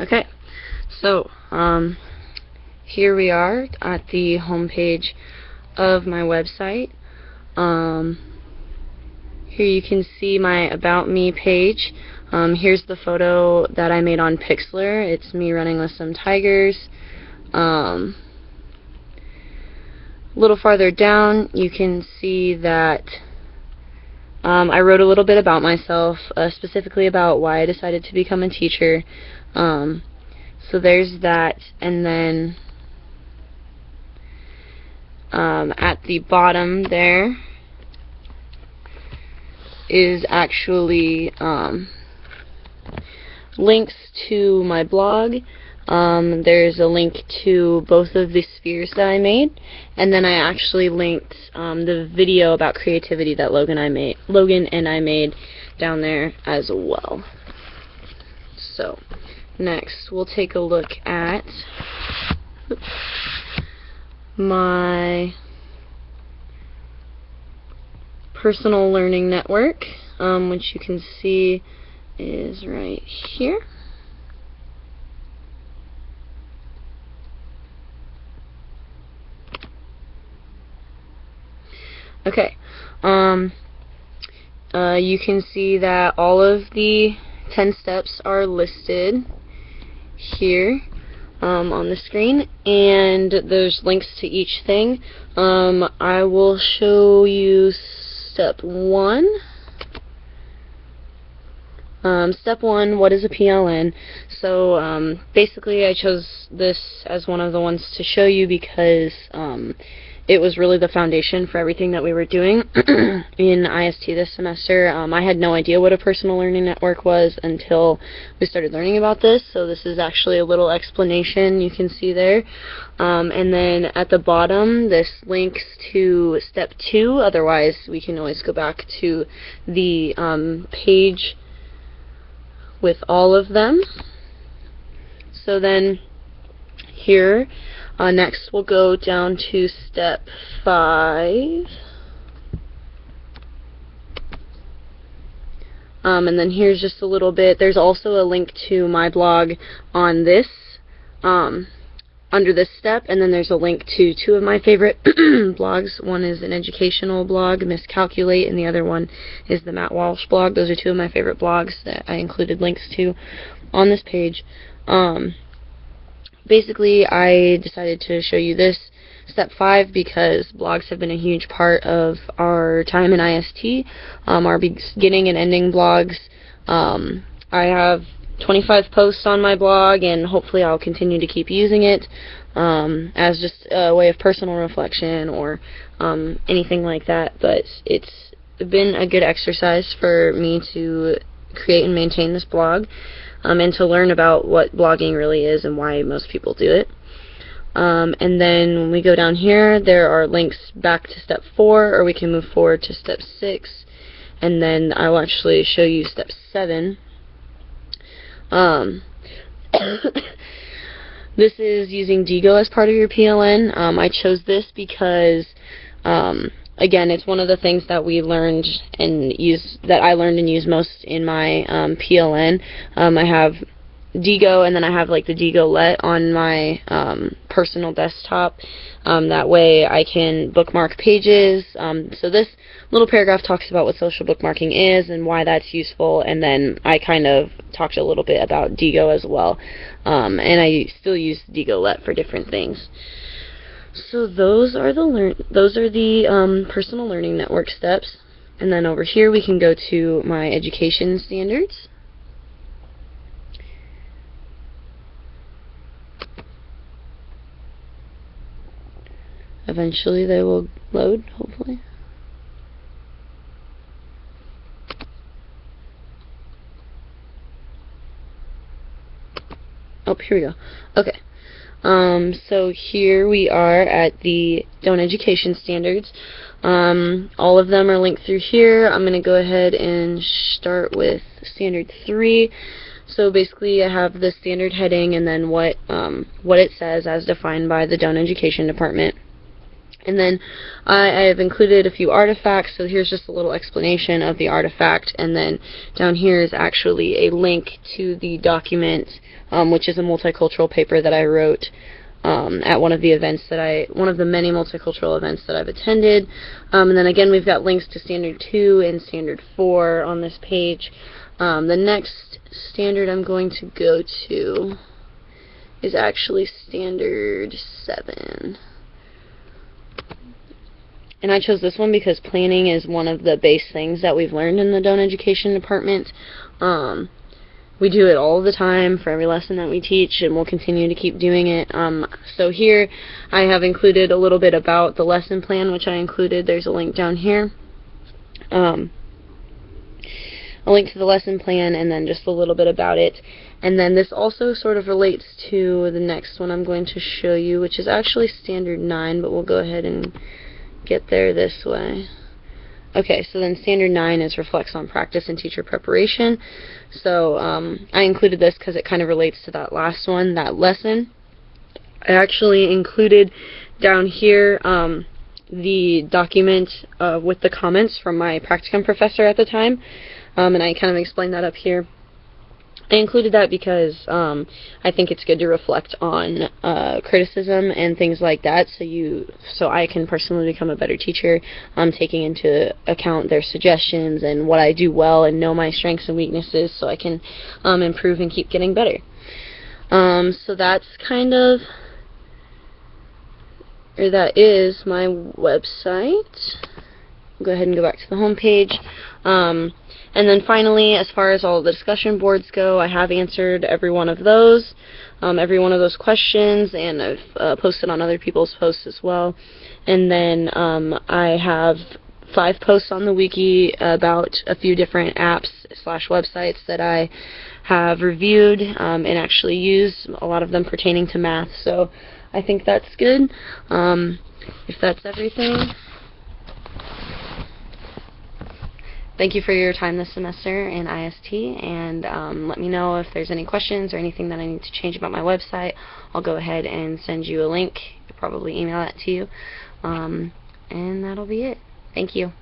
Okay, so here we are at the home page of my website. Here you can see my About Me page. Here's the photo that I made on Pixlr. It's me running with some tigers. A little farther down you can see that I wrote a little bit about myself, specifically about why I decided to become a teacher. So there's that, and then at the bottom there is actually links to my blog. There's a link to both of the spheres that I made, and then I actually linked the video about creativity that Logan and I made down there as well. So next we'll take a look at my personal learning network, which you can see is right here. Okay, you can see that all of the 10 steps are listed here on the screen, and there's links to each thing. I will show you step 1. Step 1, what is a PLN? So basically I chose this as one of the ones to show you because it was really the foundation for everything that we were doing in IST this semester. I had no idea what a personal learning network was until we started learning about this, so this is actually a little explanation you can see there. And then at the bottom this links to step 2, otherwise we can always go back to the page with all of them. So then here, next we'll go down to step 5. And then here's just a little bit. There's also a link to my blog on this, under this step, and then there's a link to 2 of my favorite blogs. One is an educational blog, Miscalculate, and the other one is the Matt Walsh blog. Those are 2 of my favorite blogs that I included links to on this page. Basically, I decided to show you this step 5 because blogs have been a huge part of our time in IST, our beginning and ending blogs. I have 25 posts on my blog, and hopefully I'll continue to keep using it as just a way of personal reflection or anything like that, but it's been a good exercise for me to create and maintain this blog, and to learn about what blogging really is and why most people do it. And then when we go down here, there are links back to step 4, or we can move forward to step 6, and then I'll actually show you step 7. This is using Diigo as part of your PLN. I chose this because again, it's one of the things that we learned and I learned and use most in my PLN. I have Diigo, and then I have like the Diigo Let on my personal desktop. That way I can bookmark pages. So this little paragraph talks about what social bookmarking is and why that's useful, and then I kind of talked a little bit about Diigo as well. And I still use Diigo Let for different things. So those are the personal learning network steps. And then over here we can go to my education standards. Eventually they will load, hopefully. Oh, here we go. Okay. So here we are at the Don't Education Standards. All of them are linked through here. I'm going to go ahead and start with Standard 3. So basically I have the standard heading and then what it says as defined by the Don't Education Department. And then I have included a few artifacts, so here's just a little explanation of the artifact, and then down here is actually a link to the document, which is a multicultural paper that I wrote at one of the many multicultural events that I've attended. And then again, we've got links to Standard 2 and Standard 4 on this page. The next standard I'm going to go to is actually Standard 7. And I chose this one because planning is one of the base things that we've learned in the Doan Education Department. We do it all the time for every lesson that we teach, and we'll continue to keep doing it. So here I have included a little bit about the lesson plan, which I included. There's a link down here. A link to the lesson plan, and then just a little bit about it. And then this also sort of relates to the next one I'm going to show you, which is actually Standard 9, but we'll go ahead and get there this way. Okay, so then Standard 9 is reflects on practice and teacher preparation. So I included this because it kind of relates to that last one, that lesson. I actually included down here the document with the comments from my practicum professor at the time, and I kind of explained that up here. I included that because I think it's good to reflect on criticism and things like that, so I can personally become a better teacher, taking into account their suggestions and what I do well and know my strengths and weaknesses, so I can improve and keep getting better. So that's kind of, or that is my website. I'll go ahead and go back to the home page. And then finally, as far as all the discussion boards go, I have answered every one of those questions, and I've posted on other people's posts as well. And then I have 5 posts on the wiki about a few different apps / websites that I have reviewed and actually used, a lot of them pertaining to math. So I think that's good. If that's everything, thank you for your time this semester in IST, and let me know if there's any questions or anything that I need to change about my website. I'll go ahead and send you a link. I'll probably email that to you. And that'll be it. Thank you.